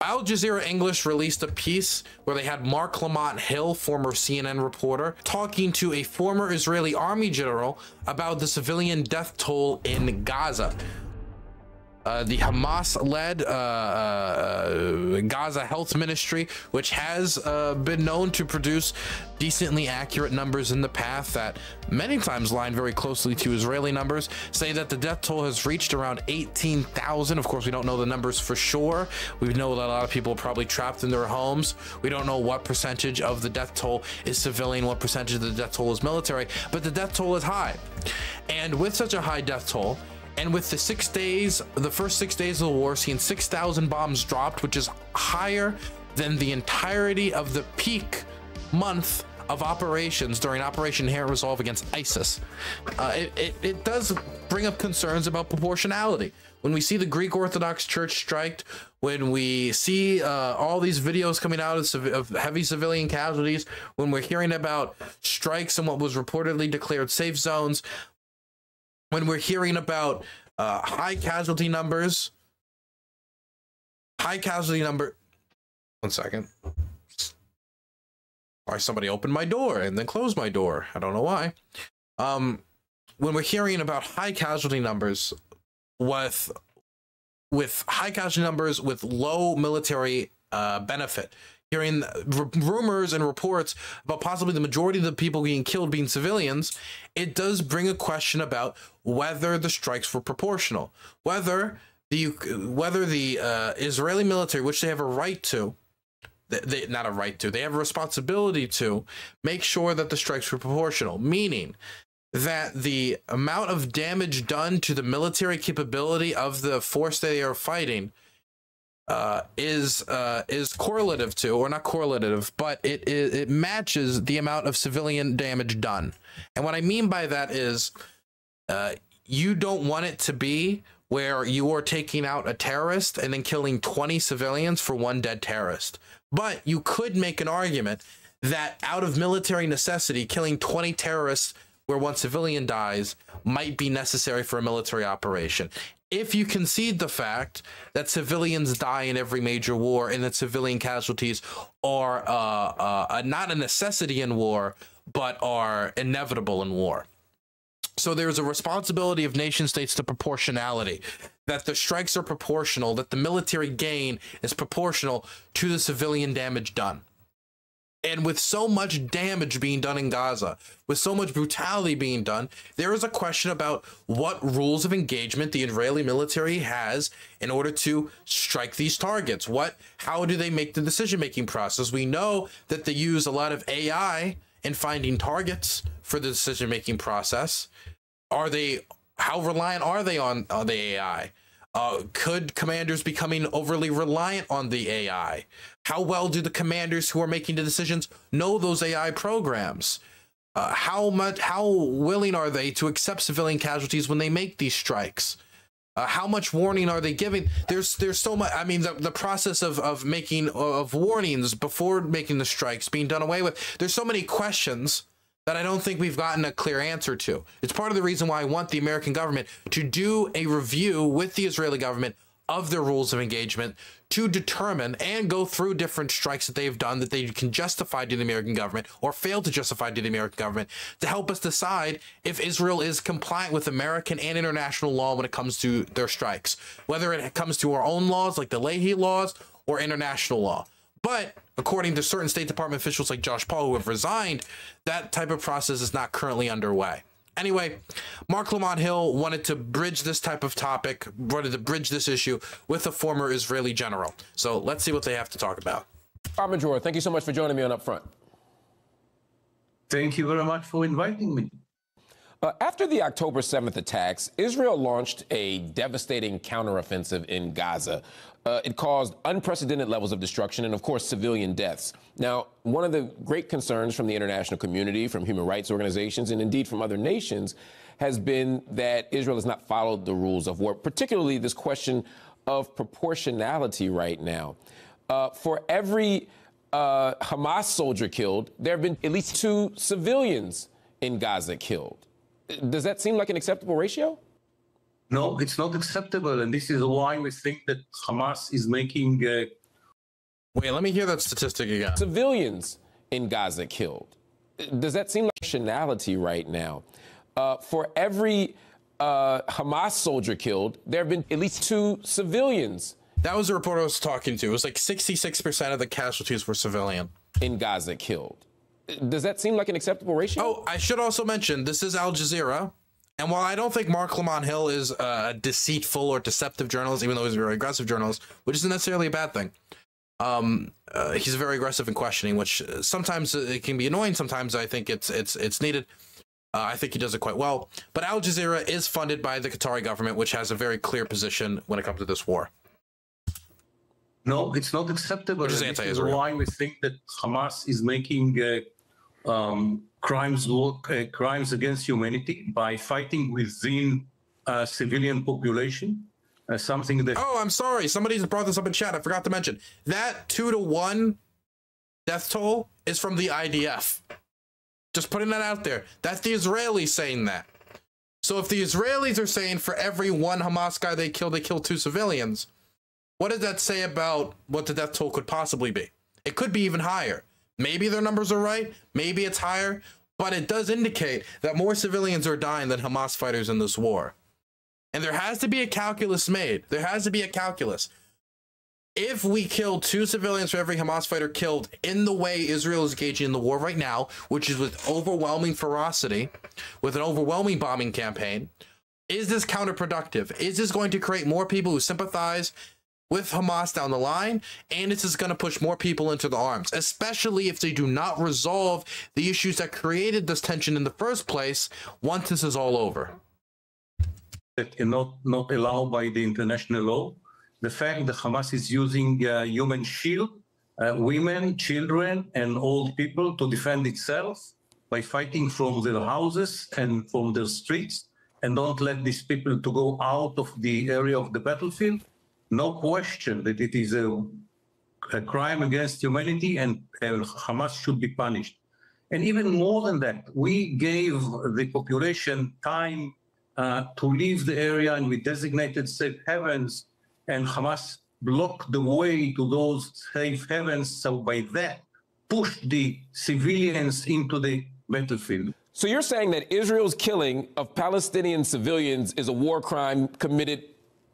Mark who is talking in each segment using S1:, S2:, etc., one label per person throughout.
S1: Al Jazeera English released a piece where they had Marc Lamont Hill, former CNN reporter, talking to a former Israeli army general about the civilian death toll in Gaza. The Hamas-led Gaza Health Ministry, which has been known to produce decently accurate numbers in the past that many times line very closely to Israeli numbers, say that the death toll has reached around 18,000. Of course, we don't know the numbers for sure. We know that a lot of people are probably trapped in their homes. We don't know what percentage of the death toll is civilian, what percentage of the death toll is military, but the death toll is high. And with such a high death toll, and with the 6 days, the first 6 days of the war, seeing 6,000 bombs dropped, which is higher than the entirety of the peak month of operations during Operation Inherent Resolve against ISIS. It does bring up concerns about proportionality. When we see the Greek Orthodox Church striked, when we see all these videos coming out of heavy civilian casualties, when we're hearing about strikes in what was reportedly declared safe zones, when we're hearing about high casualty numbers, one second. Why somebody opened my door and then closed my door? I don't know why. When we're hearing about high casualty numbers with high casualty numbers with low military benefit, hearing rumors and reports about possibly the majority of the people being killed being civilians, it does bring a question about whether the strikes were proportional, whether the Israeli military, which they have a right to, they have a responsibility to make sure that the strikes were proportional, meaning that the amount of damage done to the military capability of the force they are fighting is correlative to, or not correlative, but it matches the amount of civilian damage done. And what I mean by that is you don't want it to be where you are taking out a terrorist and then killing 20 civilians for one dead terrorist. But you could make an argument that out of military necessity, killing 20 terrorists where one civilian dies might be necessary for a military operation. If you concede the fact that civilians die in every major war and that civilian casualties are not a necessity in war, but are inevitable in war. So there's a responsibility of nation states to proportionality, that the strikes are proportional, that the military gain is proportional to the civilian damage done. And with so much damage being done in Gaza, with so much brutality being done, there is a question about what rules of engagement the Israeli military has in order to strike these targets. How do they make the decision-making process? We know that they use a lot of AI in finding targets for the decision-making process. How reliant are they on the AI? Could commanders becoming overly reliant on the AI? How well do the commanders who are making the decisions know those AI programs? How willing are they to accept civilian casualties when they make these strikes? How much warning are they giving? There's so much. I mean, the process of making warnings before making the strikes being done away with. There's so many questions that I don't think we've gotten a clear answer to. It's part of the reason why I want the American government to do a review with the Israeli government of their rules of engagement to determine and go through different strikes that they've done that they can justify to the American government or fail to justify to the American government to help us decide if Israel is compliant with American and international law when it comes to their strikes, whether it comes to our own laws like the Leahy laws or international law. But according to certain State Department officials like Josh Paul who have resigned, that type of process is not currently underway. Anyway, Marc Lamont Hill wanted to bridge this type of topic, wanted to bridge this issue with a former Israeli general. So let's see what they have to talk about.
S2: Amidror, thank you so much for joining me on Upfront.
S3: Thank you very much for inviting me.
S2: After the October 7th attacks, Israel launched a devastating counteroffensive in Gaza. It caused unprecedented levels of destruction and, of course, civilian deaths. Now, one of the great concerns from the international community, from human rights organizations, and indeed from other nations, has been that Israel has not followed the rules of war, particularly this question of proportionality right now. For every Hamas soldier killed, there have been at least 2 civilians in Gaza killed. Does that seem like an acceptable ratio?
S3: No, it's not acceptable. And this is why we think that Hamas is making
S1: Wait, let me hear that statistic again.
S2: Civilians in Gaza killed. Does that seem like rationality right now? For every Hamas soldier killed, there have been at least 2 civilians.
S1: That was the reporter I was talking to. It was like 66% of the casualties were civilian.
S2: In Gaza killed. Does that seem like an acceptable ratio?
S1: Oh, I should also mention, this is Al Jazeera. And while I don't think Marc Lamont Hill is a deceitful or deceptive journalist, even though he's a very aggressive journalist, which isn't necessarily a bad thing, he's very aggressive in questioning, which sometimes it can be annoying. Sometimes I think it's needed. I think he does it quite well. But Al Jazeera is funded by the Qatari government, which has a very clear position when it comes to this war.
S3: No, it's not acceptable.
S1: Which is
S3: This is
S1: anti-Israel.
S3: why we think that Hamas is making crimes against humanity by fighting within civilian population. Something that...
S1: Oh, I'm sorry. Somebody just brought this up in chat. I forgot to mention. That 2-to-1 death toll is from the IDF. Just putting that out there. That's the Israelis saying that. So if the Israelis are saying for every 1 Hamas guy they kill 2 civilians, what does that say about what the death toll could possibly be? It could be even higher. Maybe their numbers are right. Maybe it's higher. But it does indicate that more civilians are dying than Hamas fighters in this war. And there has to be a calculus made. There has to be a calculus. If we kill 2 civilians for every Hamas fighter killed in the way Israel is engaging in the war right now, which is with overwhelming ferocity, with an overwhelming bombing campaign, is this counterproductive? Is this going to create more people who sympathize with Hamas down the line? And is this going to push more people into the arms, especially if they do not resolve the issues that created this tension in the first place once this is all over?
S3: That cannot not allowed by the international law. The fact that Hamas is using human shield, women, children, and old people to defend itself by fighting from their houses and from their streets, and don't let these people to go out of the area of the battlefield. No question that it is a crime against humanity, and Hamas should be punished. And even more than that, we gave the population time to leave the area, and we designated safe havens, and Hamas blocked the way to those safe havens. So by that, pushed the civilians into the battlefield.
S2: So you're saying that Israel's killing of Palestinian civilians is a war crime committed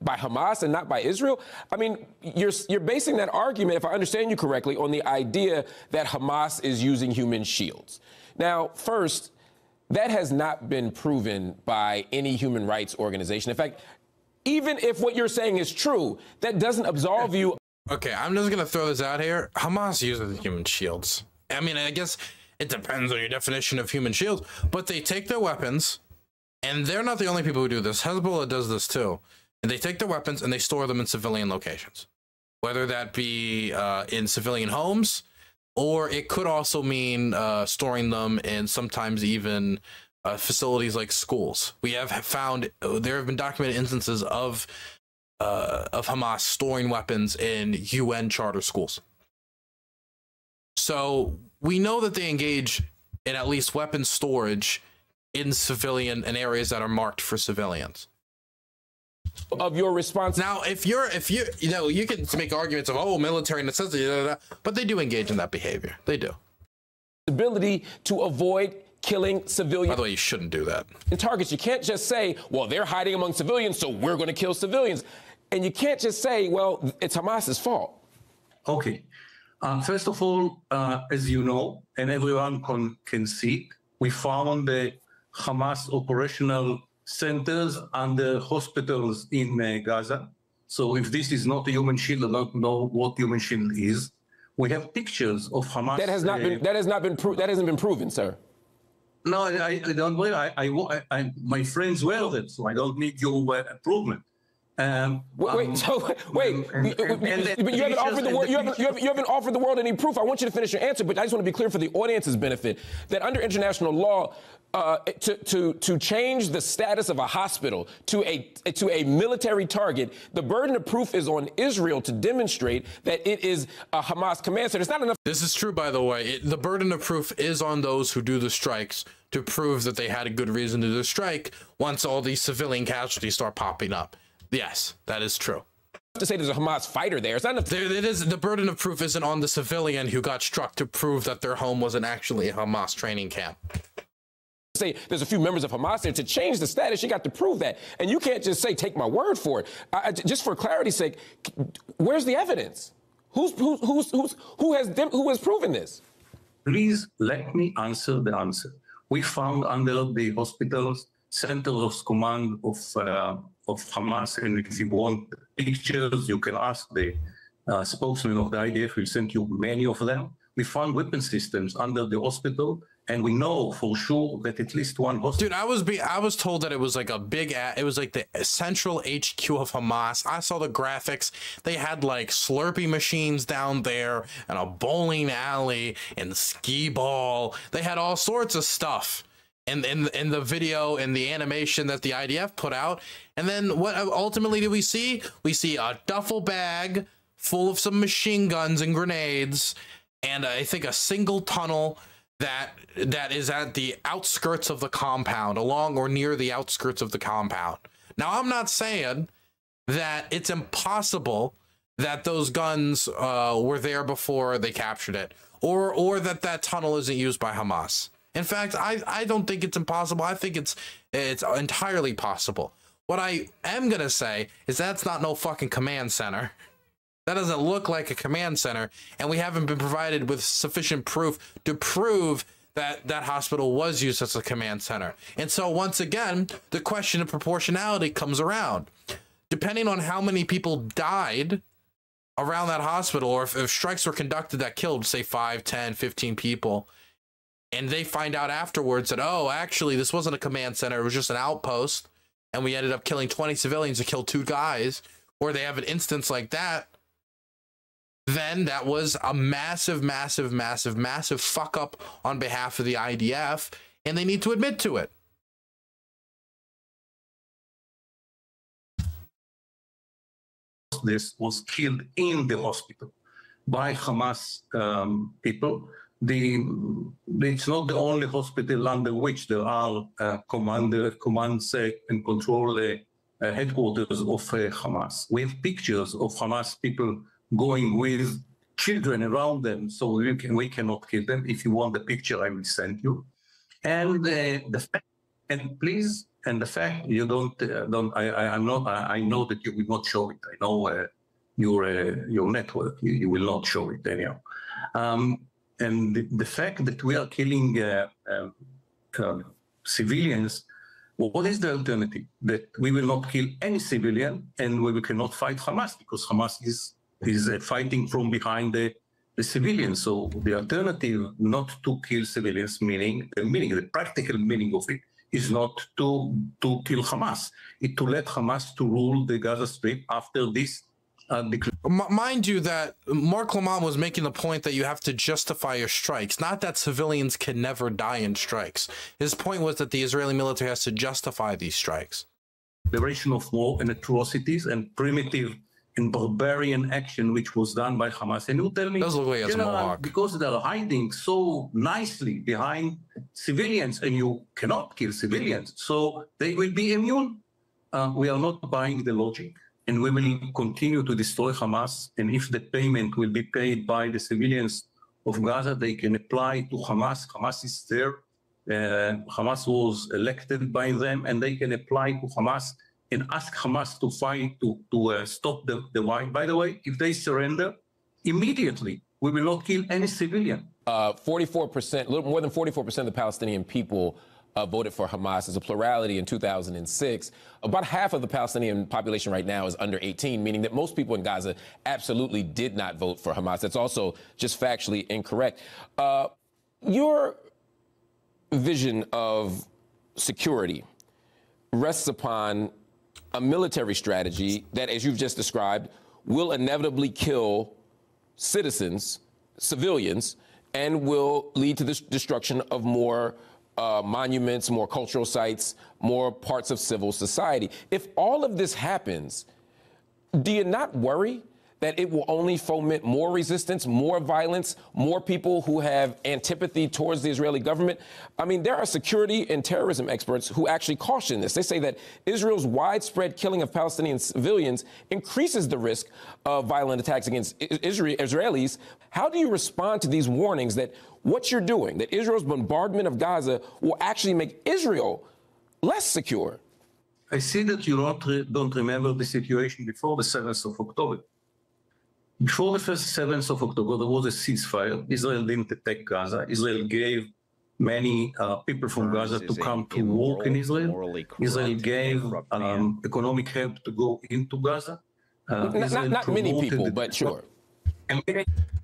S2: by Hamas and not by Israel? I mean, you're basing that argument, if I understand you correctly, on the idea that Hamas is using human shields. Now, first, that has not been proven by any human rights organization. In fact, even if what you're saying is true, that doesn't absolve you.
S1: Okay, I'm just going to throw this out here. Hamas uses human shields. I mean, I guess it depends on your definition of human shields, but they take their weapons, and they're not the only people who do this. Hezbollah does this too. And they take their weapons and they store them in civilian locations, whether that be in civilian homes, or it could also mean storing them in sometimes even facilities like schools. We have found, there have been documented instances of Hamas storing weapons in UN charter schools. So we know that they engage in at least weapons storage in civilian and areas that are marked for civilians.
S2: Of your response.
S1: Now, if you know, you can make arguments of, oh, military necessity, but they do engage in that behavior. They do.
S2: Ability to avoid killing civilians.
S1: By the way, you shouldn't do that.
S2: In targets, you can't just say, well, they're hiding among civilians, so we're going to kill civilians. And you can't just say, well, it's Hamas's fault.
S3: Okay. First of all, as you know, and everyone can see, we found the Hamas operational centers and the hospitals in Gaza. So if this is not a human shield, I don't know what human shield is. We have pictures of Hamas.
S2: That hasn't been proven, sir.
S3: No, I don't worry. My friends wear them, so I don't need your improvement.
S2: You haven't offered the world any proof. I want you to finish your answer, but I just want to be clear for the audience's benefit that under international law, to change the status of a hospital to a military target, the burden of proof is on Israel to demonstrate that it is a Hamas command center. It's not enough.
S1: This is true, by the way. The burden of proof is on those who do the strikes to prove that they had a good reason to do the strike once all these civilian casualties start popping up. Yes, that is true.
S2: to say there's a Hamas fighter there. It's not enough.
S1: It is, the burden of proof isn't on the civilian who got struck to prove that their home wasn't actually a Hamas training camp.
S2: Say there's a few members of Hamas there. To change the status, you got to prove that. And you can't just say, take my word for it. Just for clarity's sake, where's the evidence? Who has proven this? Please
S3: let me answer the answer. We found under the hospitals centers of command of Hamas, and if you want pictures, you can ask the spokesman of the IDF. We'll send you many of them. We found weapon systems under the hospital, and we know for sure that at least one hospital.
S1: Dude, I was told that it was like a it was like the central HQ of Hamas. I saw the graphics. They had like Slurpee machines down there, and a bowling alley, and skee ball. They had all sorts of stuff in the video and the animation that the IDF put out. And then what ultimately do we see? We see a duffel bag full of some machine guns and grenades, and I think a single tunnel that is at the outskirts of the compound, along or near the outskirts of the compound. Now, I'm not saying that it's impossible that those guns were there before they captured it, or that tunnel isn't used by Hamas. In fact, I don't think it's impossible. I think it's entirely possible. What I am gonna say is that's not no fucking command center. That doesn't look like a command center, and we haven't been provided with sufficient proof to prove that that hospital was used as a command center. And so once again, the question of proportionality comes around. Depending on how many people died around that hospital, or if strikes were conducted that killed, say 5, 10, 15 people, and they find out afterwards that, oh, actually, this wasn't a command center, it was just an outpost, and we ended up killing 20 civilians to kill 2 guys, or they have an instance like that, then that was a massive, massive, massive, massive fuck up on behalf of the IDF, and they need to admit to it.
S3: This was killed in the hospital by Hamas people. It's not the only hospital under which there are command and control headquarters of Hamas. We have pictures of Hamas people going with children around them, so we cannot kill them. If you want the picture, I will send you. And the fact you I know that you will not show it. I know your network, you will not show it anyhow. And the fact that we are killing civilians, what is the alternative? That we will not kill any civilian, and we cannot fight Hamas, because Hamas is fighting from behind the civilians. So the alternative not to kill civilians, the practical meaning of it, is not to kill Hamas. It's to let Hamas to rule the Gaza Strip after this.
S1: Mind you that Marc Lamont was making the point that you have to justify your strikes, not that civilians can never die in strikes. His point was that the Israeli military has to justify these strikes.
S3: Declaration of war and atrocities and primitive and barbarian action which was done by Hamas. And you tell me, because they're hiding so nicely behind civilians, and you cannot kill civilians, so they will be immune. We are not buying the logic, and we will continue to destroy Hamas. And if the payment will be paid by the civilians of Gaza, they can apply to Hamas. Hamas is there. Hamas was elected by them, and they can apply to Hamas and ask Hamas to fight to stop the war. By the way, if they surrender, immediately we will not kill any civilian.
S2: 44%, a little more than 44% of the Palestinian people voted for Hamas. As a plurality in 2006. About half of the Palestinian population right now is under 18, meaning that most people in Gaza absolutely did not vote for Hamas. That's also just factually incorrect. Your vision of security rests upon a military strategy that, as you've just described, will inevitably kill citizens, civilians, and will lead to the destruction of more monuments, more cultural sites, more parts of civil society. If all of this happens, do you not worry that it will only foment more resistance, more violence, more people who have antipathy towards the Israeli government? I mean, there are security and terrorism experts who actually caution this. They say that Israel's widespread killing of Palestinian civilians increases the risk of violent attacks against Israelis. How do you respond to these warnings that what you're doing, that Israel's bombardment of Gaza will actually make Israel less secure?
S3: I see that you don't remember the situation before the 7th of October. Before the 7th of October, there was a ceasefire. Israel didn't attack Gaza. Israel gave many people from Gaza to come to work in Israel. Israel gave economic help to go into Gaza.
S2: Not many people, but sure.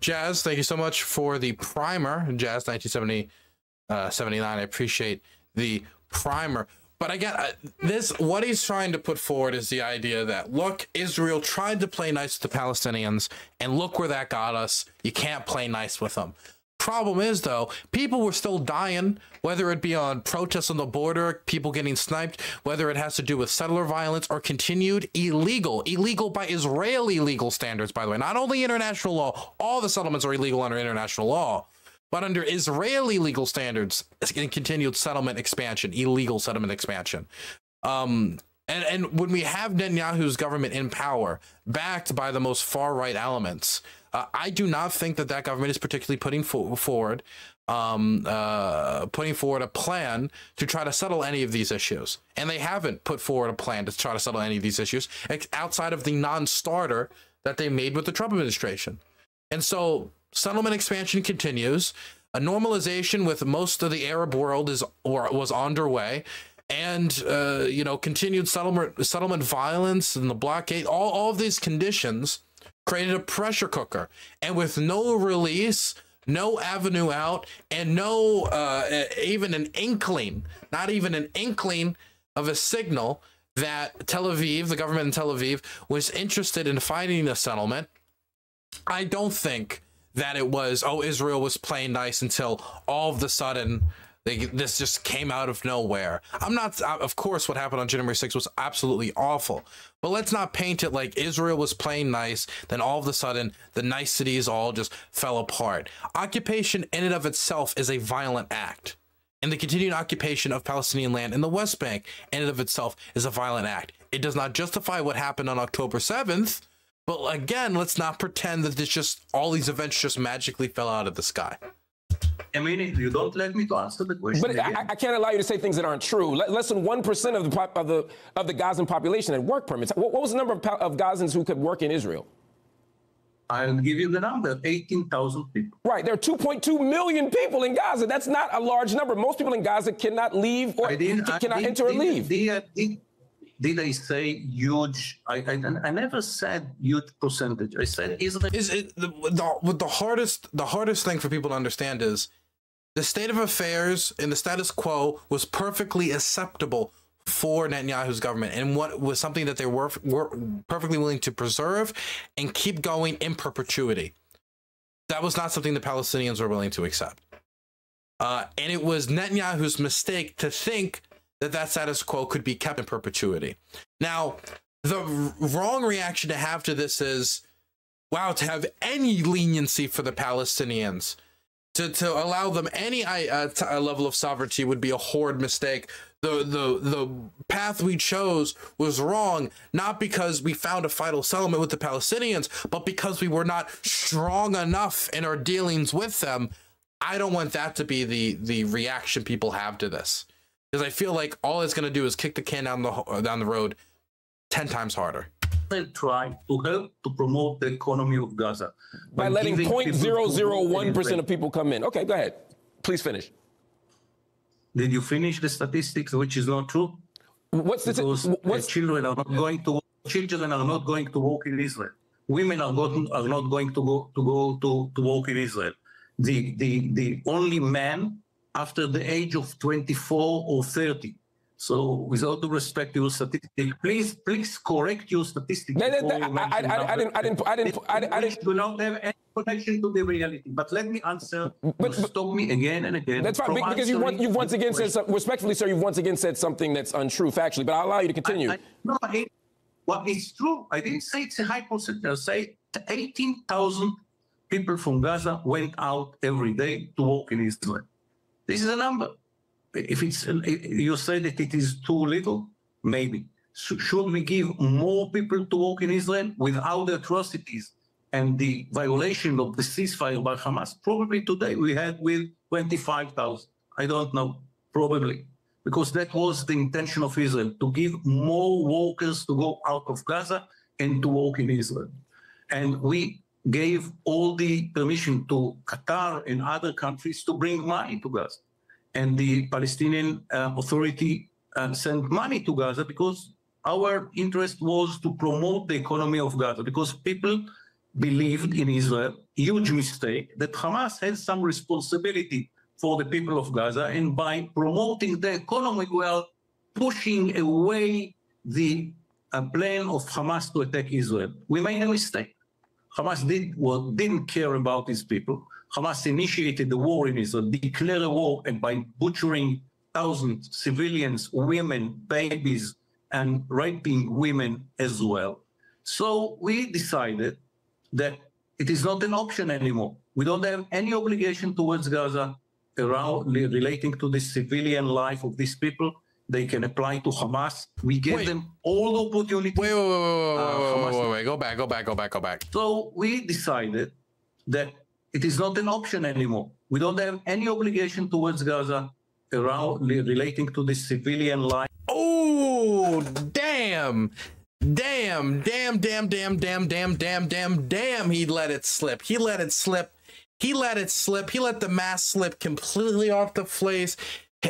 S1: Jazz, thank you so much for the primer. Jazz 1979. I appreciate the primer. But again, what he's trying to put forward is the idea that, look, Israel tried to play nice with the Palestinians, and look where that got us. You can't play nice with them. Problem is, though, people were still dying, whether it be on protests on the border, people getting sniped, whether it has to do with settler violence or continued illegal by Israeli legal standards, by the way. Not only international law, all the settlements are illegal under international law, but under Israeli legal standards, continued settlement expansion, illegal settlement expansion. And when we have Netanyahu's government in power, backed by the most far-right elements, I do not think that that government is particularly putting forward a plan to try to settle any of these issues. And they haven't put forward a plan to try to settle any of these issues outside of the non-starter that they made with the Trump administration. And so settlement expansion continues. A normalization with most of the Arab world was underway, and continued settlement violence and the blockade. All of these conditions created a pressure cooker, and with no release, no avenue out, and no even an inkling, not even an inkling of a signal that Tel Aviv, the government in Tel Aviv, was interested in finding a settlement. I don't think that it was, Israel was playing nice until all of a sudden this just came out of nowhere. Of course, what happened on January 6th was absolutely awful, but let's not paint it like Israel was playing nice, then all of a sudden the niceties all just fell apart. Occupation in and of itself is a violent act, and the continued occupation of Palestinian land in the West Bank in and of itself is a violent act. It does not justify what happened on October 7th, but again, let's not pretend that all these events just magically fell out of the sky.
S3: I mean, you don't let me to answer the question.
S2: But I can't allow you to say things that aren't true. Less than 1% of the Gazan population had work permits. What was the number of Gazans who could work in Israel?
S3: I'll give you the number: 18,000 people. Right.
S2: There are 2.2 million people in Gaza. That's not a large number. Most people in Gaza cannot leave or cannot enter or leave.
S3: Did I say huge? I never said huge percentage. I said
S1: the hardest thing for people to understand is the state of affairs and the status quo was perfectly acceptable for Netanyahu's government, and what was something that they were perfectly willing to preserve and keep going in perpetuity. That was not something the Palestinians were willing to accept, and it was Netanyahu's mistake to think that status quo could be kept in perpetuity. Now, the wrong reaction to have to this is, wow, to have any leniency for the Palestinians, to allow them any level of sovereignty would be a horrid mistake. The path we chose was wrong, not because we found a final settlement with the Palestinians, but because we were not strong enough in our dealings with them. I don't want that to be the reaction people have to this, because I feel like all it's going to do is kick the can down the road 10 times harder.
S3: They try to help to promote the economy of Gaza
S2: by letting 0.001% of people come in. Okay, go ahead. Please finish.
S3: Did you finish the statistics, which is not true? Children are not going to work in Israel. Women are not going to go to work in Israel. The only man after the age of 24 or 30. So, with all due respect to your statistics, please correct your statistics.
S2: I didn't.
S3: Do not have any connection to the reality. But let me answer. Stop me again and again.
S2: That's fine, because you've once again said, respectfully, sir, you've once again said something that's untrue factually. But I'll allow you to continue.
S3: Well, it's true. I didn't say it's a high percentage. I say 18,000 people from Gaza went out every day to work in Israel. This is a number. If it's, you say that it is too little, maybe. So should we give more people to work in Israel without the atrocities and the violation of the ceasefire by Hamas? Probably today we had with 25,000. I don't know, probably. Because that was the intention of Israel, to give more workers to go out of Gaza and to work in Israel. And we gave all the permission to Qatar and other countries to bring money to Gaza. And the Palestinian Authority sent money to Gaza because our interest was to promote the economy of Gaza, because people believed in Israel, huge mistake, that Hamas has some responsibility for the people of Gaza, and by promoting the economy, we are pushing away the plan of Hamas to attack Israel. We made a mistake. Hamas didn't care about these people. Hamas initiated the war in Israel, declared a war, and by butchering thousands, civilians, women, babies, and raping women as well. So we decided that it is not an option anymore. We don't have any obligation towards Gaza around relating to the civilian life of these people. They can apply to Hamas. We gave them all the opportunities.
S1: Wait. Go back.
S3: So we decided that it is not an option anymore. We don't have any obligation towards Gaza around relating to the civilian life.
S1: Oh, damn. Damn. He let it slip. He let the mask slip completely off the face,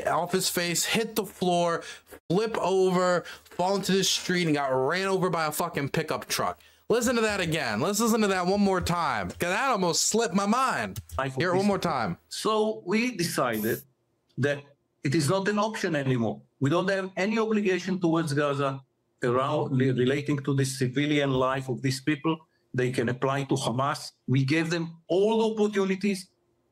S1: off his face, hit the floor, flip over, fall into the street, and got ran over by a fucking pickup truck. Listen to that again. Let's listen to that one more time, because that almost slipped my mind. Hear it one more time.
S3: So we decided that it is not an option anymore. We don't have any obligation towards Gaza around relating to the civilian life of these people. They can apply to Hamas. We gave them all the opportunities.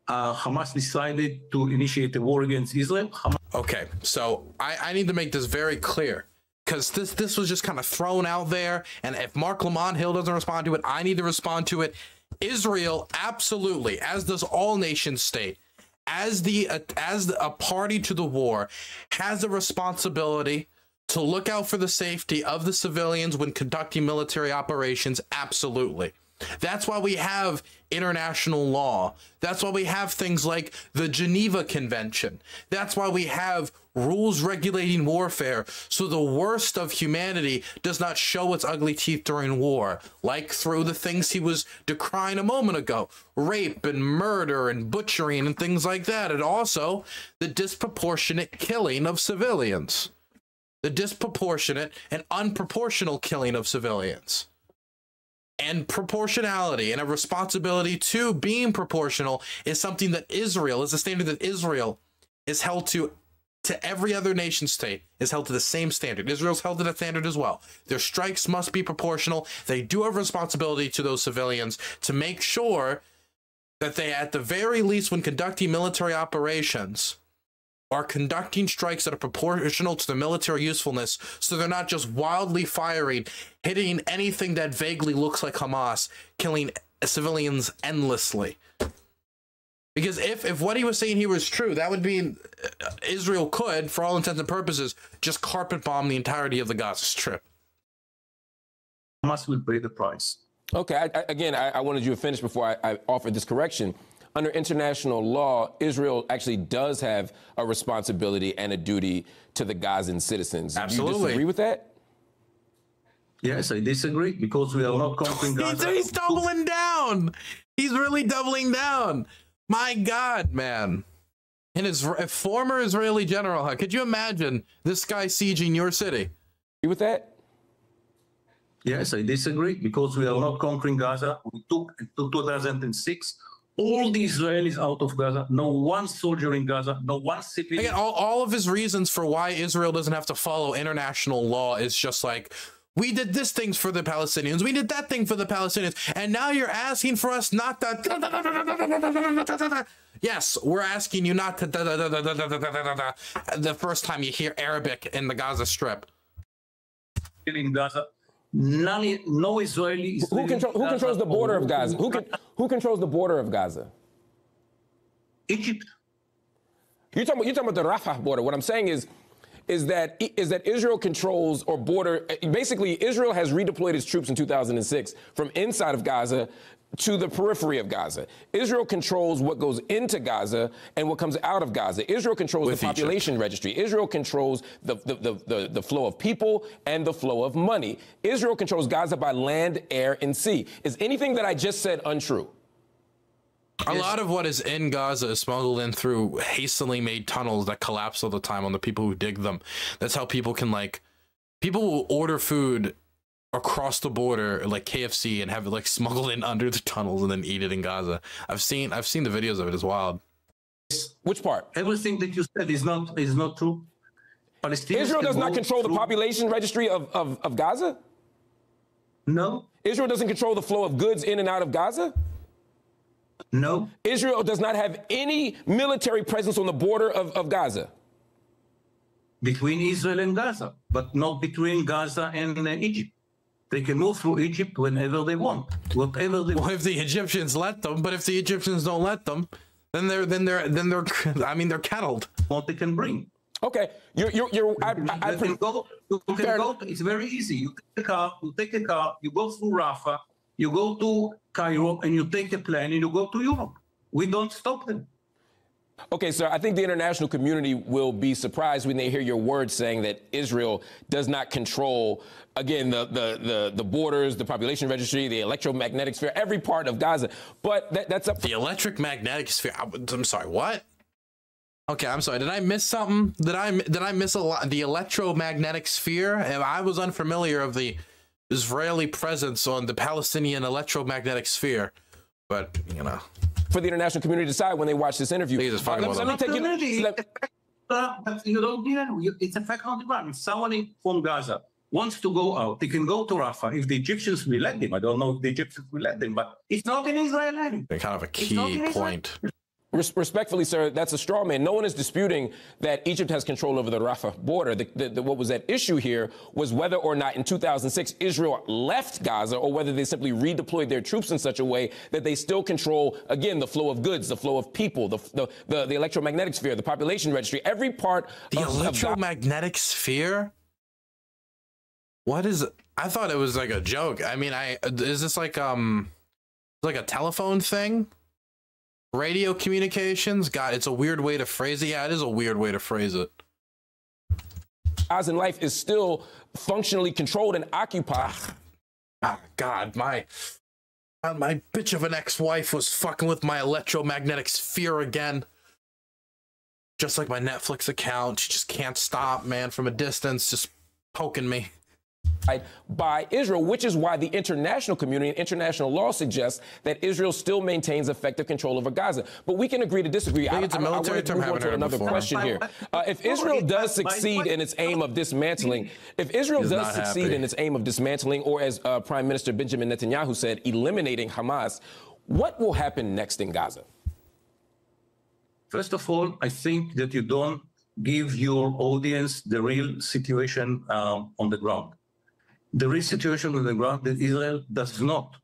S3: Hamas decided to initiate a war against Israel.
S1: Okay, so I need to make this very clear, because this was just kind of thrown out there, and if Marc Lamont Hill doesn't respond to it, I need to respond to it. Israel, absolutely, as does all nation state, as a party to the war, has a responsibility to look out for the safety of the civilians when conducting military operations. Absolutely. That's why we have international law. That's why we have things like the Geneva Convention. That's why we have rules regulating warfare, so the worst of humanity does not show its ugly teeth during war, like through the things he was decrying a moment ago, rape and murder and butchering and things like that, and also the disproportionate killing of civilians. The disproportionate and unproportional killing of civilians. And proportionality and a responsibility to being proportional is something that Israel, is a standard that Israel is held to every other nation state, is held to the same standard. Israel's held to that standard as well. Their strikes must be proportional. They do have a responsibility to those civilians to make sure that they, at the very least, when conducting military operations, are conducting strikes that are proportional to the military usefulness, so they're not just wildly firing, hitting anything that vaguely looks like Hamas, killing civilians endlessly. Because if what he was saying here was true, that would mean Israel could, for all intents and purposes, just carpet bomb the entirety of the Gaza Strip.
S3: Hamas will pay the price.
S2: Okay, I wanted you to finish before I offered this correction. Under international law, Israel actually does have a responsibility and a duty to the Gazan citizens.
S1: Absolutely.
S2: Do you disagree with that?
S3: Yes, I disagree, because we are not conquering Gaza.
S1: He's doubling down. He's really doubling down. My God, man. And his former Israeli general, could you imagine this guy sieging your city?
S2: Agree with that?
S3: Yes, I disagree, because we are not conquering Gaza. We took in 2006 all the Israelis out of Gaza. No one soldier in Gaza, no one civilian.
S1: Again, all of his reasons for why Israel doesn't have to follow international law is just like, we did this thing for the Palestinians, we did that thing for the Palestinians, and now you're asking for us not to. Yes, we're asking you not to. The first time you hear Arabic in the Gaza Strip.
S3: In Gaza, No Israeli.
S2: Who controls the border of Gaza? Who controls the border of Gaza?
S3: Egypt.
S2: You're talking about the Rafah border. What I'm saying is that Israel controls or border. Basically, Israel has redeployed its troops in 2006 from inside of Gaza to the periphery of Gaza. Israel controls what goes into Gaza and what comes out of Gaza. Israel controls the population registry. Israel controls the flow of people and the flow of money. Israel controls Gaza by land, air, and sea. Is anything that I just said untrue?
S1: A lot of what is in Gaza is smuggled in through hastily made tunnels that collapse all the time on the people who dig them. That's how people can, like, people will order food across the border, like KFC, and have it like smuggled in under the tunnels and then eat it in Gaza. I've seen the videos of it. It's wild.
S2: Which part?
S3: Everything that you said is not true.
S2: Israel does not control the population registry of Gaza?
S3: No.
S2: Israel doesn't control the flow of goods in and out of Gaza?
S3: No.
S2: Israel does not have any military presence on the border of Gaza?
S3: Between Israel and Gaza, but not between Gaza and Egypt. They can move through Egypt whenever they want, whatever they want.
S1: Well, if the Egyptians let them, but if the Egyptians don't let them, then they're I mean, they're cattled.
S3: What they can bring.
S2: Okay, you can
S3: go. It's very easy. You take a car, you go through Rafah, you go to Cairo, and you take a plane and you go to Europe. We don't stop them.
S2: Okay, sir, I think the international community will be surprised when they hear your words saying that Israel does not control, again, the borders, the population registry, the electromagnetic sphere, every part of Gaza. But that's up.
S1: The electromagnetic sphere. I'm sorry, what? Okay, I'm sorry. Did I miss something? Did I miss a lot? The electromagnetic sphere? I was unfamiliar of the Israeli presence on the Palestinian electromagnetic sphere, but you know.
S2: For the international community to decide when they watch this interview.
S3: It's a fact on the ground. If someone from Gaza wants to go out, they can go to Rafah. If the Egyptians will let them, I don't know if the Egyptians will let them, but it's not in Israel.
S1: They're kind of a key point.
S2: Respectfully, sir, that's a straw man. No one is disputing that Egypt has control over the Rafah border. What was at issue here was whether or not in 2006 Israel left Gaza or whether they simply redeployed their troops in such a way that they still control, again, the flow of goods, the flow of people, the electromagnetic sphere, the population registry, every part
S1: the electromagnetic sphere? What is it? I thought it was like a joke. I mean, is this like a telephone thing? Radio communications? God, it's a weird way to phrase it. Yeah, it is a weird way to phrase it.
S2: Gaza life is still functionally controlled and occupied.
S1: God, my bitch of an ex-wife was fucking with my electromagnetic sphere again. Just like my Netflix account. She just can't stop, man, from a distance, just poking me.
S2: By Israel, which is why the international community and international law suggests that Israel still maintains effective control over Gaza. But we can agree to disagree.
S1: It's a military term.
S2: I want to move on to another question here. If Israel does succeed in its aim of dismantling, or as Prime Minister Benjamin Netanyahu said, eliminating Hamas, what will happen next in Gaza?
S3: First of all, I think that you don't give your audience the real situation on the ground. The real situation on the ground that Israel does not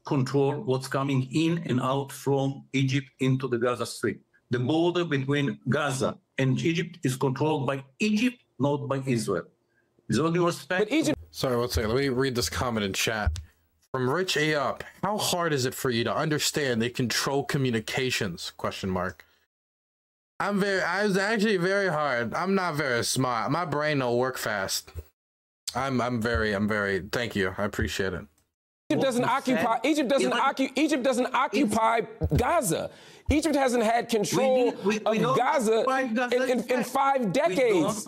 S3: control what's coming in and out from Egypt into the Gaza Strip. The border between Gaza and Egypt is controlled by Egypt, not by Israel. With all due respect.
S2: But Egypt.
S1: Sorry, one second. Let me read this comment in chat. From Rich A Up. How hard is it for you to understand they control communications? Question mark. I was actually very hard. I'm not very smart. My brain don't work fast. I'm very, thank you. I appreciate it.
S2: Egypt doesn't occupy Gaza. Egypt hasn't had control of Gaza in 5 decades.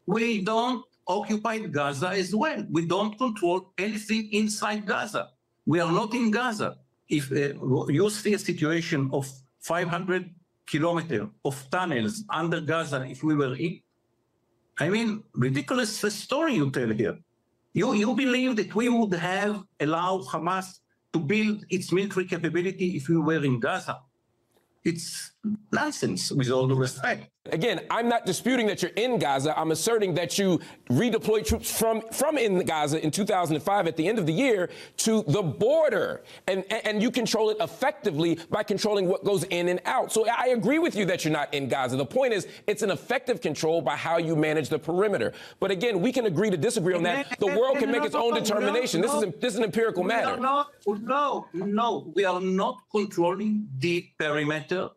S3: We don't occupy Gaza as well. We don't control anything inside Gaza. We are not in Gaza. If you see a situation of 500 kilometers of tunnels under Gaza, if we were in, I mean, ridiculous story you tell here. You believe that we would have allowed Hamas to build its military capability if we were in Gaza? It's nonsense, with all due respect.
S2: Again, I'm not disputing that you're in Gaza. I'm asserting that you redeployed troops from in Gaza in 2005 at the end of the year to the border. And you control it effectively by controlling what goes in and out. So I agree with you that you're not in Gaza. The point is, it's an effective control by how you manage the perimeter. But again, we can agree to disagree on that. The world can make its own determination. This is an empirical matter.
S3: No, we are not controlling the perimeter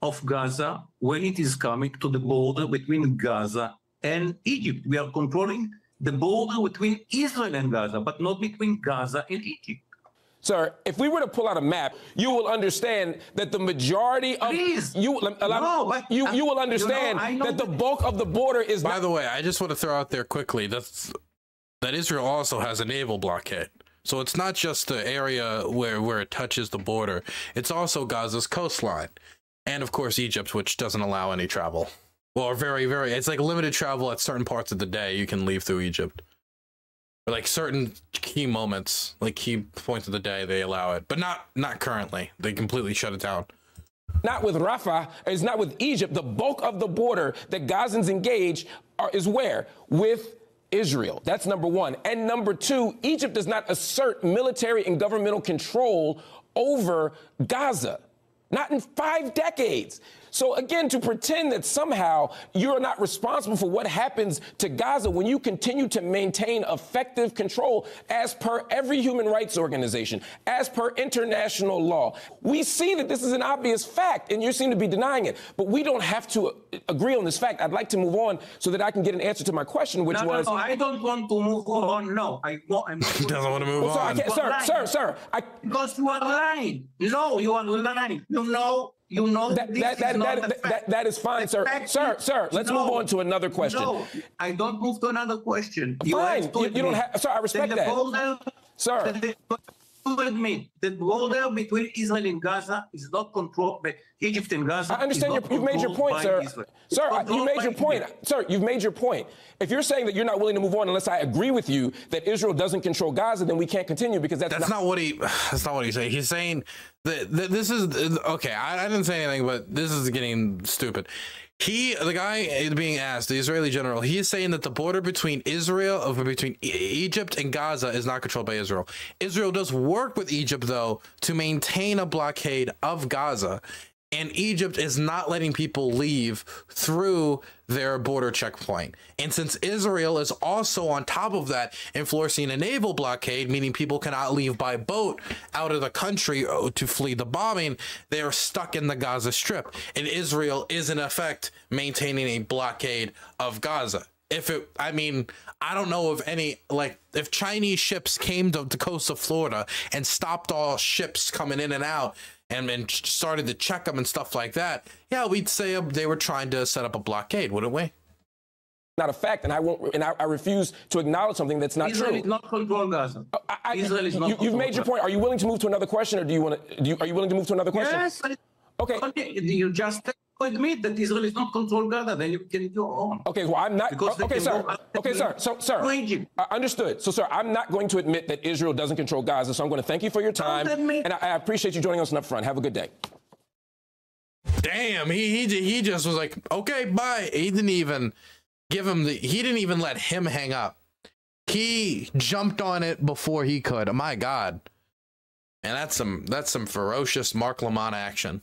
S3: of Gaza when it is coming to the border between Gaza and Egypt. We are controlling the border between Israel and Gaza, but not between Gaza and Egypt.
S2: Sir, if we were to pull out a map, you will understand that the majority of you will understand that the bulk of the border is.
S1: By the way, I just want to throw out there quickly that Israel also has a naval blockade. So it's not just the area where it touches the border. It's also Gaza's coastline. And of course, Egypt, which doesn't allow any travel. Well, it's like limited travel at certain parts of the day. You can leave through Egypt. But like certain key moments, like key points of the day, they allow it. But not currently. They completely shut it down.
S2: Not with Rafah, it's not with Egypt. The bulk of the border that Gazans engage is where? With Israel. That's number one. And number two, Egypt does not assert military and governmental control over Gaza. Not in 5 decades. So again, to pretend that somehow you're not responsible for what happens to Gaza when you continue to maintain effective control as per every human rights organization, as per international law. We see that this is an obvious fact, and you seem to be denying it. But we don't have to agree on this fact. I'd like to move on so that I can get an answer to my question, which was...
S3: No, I don't want to move on. No, I'm not.
S1: He doesn't want to move on.
S2: Sir.
S3: Because you are lying. No, you are lying. You know
S2: that is fine, sir. Sir, let's move on to another question.
S3: No, I don't move to another question.
S2: Fine. You don't have, sir, I respect that.
S3: Border,
S2: sir.
S3: You admit the border between Israel and Gaza is not controlled by Egypt and Gaza.
S2: I understand you've made your point, sir. Sir, you made your point. Sir, you've made your point. If you're saying that you're not willing to move on unless I agree with you that Israel doesn't control Gaza, then we can't continue because that's not what
S1: he's saying. He's saying that this is okay. I didn't say anything, but this is getting stupid. The guy being asked, the Israeli general, he is saying that the border between between Egypt and Gaza is not controlled by Israel. Israel does work with Egypt, though, to maintain a blockade of Gaza. And Egypt is not letting people leave through their border checkpoint. And since Israel is also on top of that enforcing a naval blockade, meaning people cannot leave by boat out of the country to flee the bombing, they are stuck in the Gaza Strip. And Israel is in effect maintaining a blockade of Gaza. I don't know of any, if Chinese ships came to the coast of Florida and stopped all ships coming in and out, and started to check them and stuff like that, yeah, we'd say they were trying to set up a blockade, wouldn't we?
S2: Not a fact, and I refuse to acknowledge something that's not
S3: Israel
S2: true.
S3: Is not control Gaza. Israel is not.
S2: You've made your point. Are you willing to move to another question, or are you willing to move to another question?
S3: Yes.
S2: Okay.
S3: You just admit that Israel is not control Gaza, then you can go on.
S2: Okay, well, I'm not. Okay, sir. Okay, sir. Sir. Understood. So, sir, I'm not going to admit that Israel doesn't control Gaza. So I'm going to thank you for your time, and I appreciate you joining us up front. Have a good day.
S1: Damn, he just was like, okay, bye. He didn't even give him he didn't even let him hang up. He jumped on it before he could. My God. And that's some ferocious Marc Lamont action.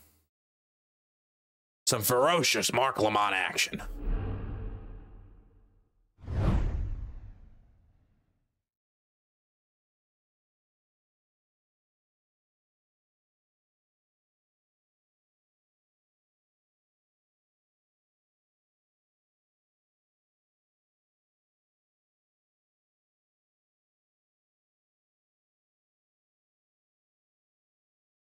S1: Some ferocious Marc Lamont action.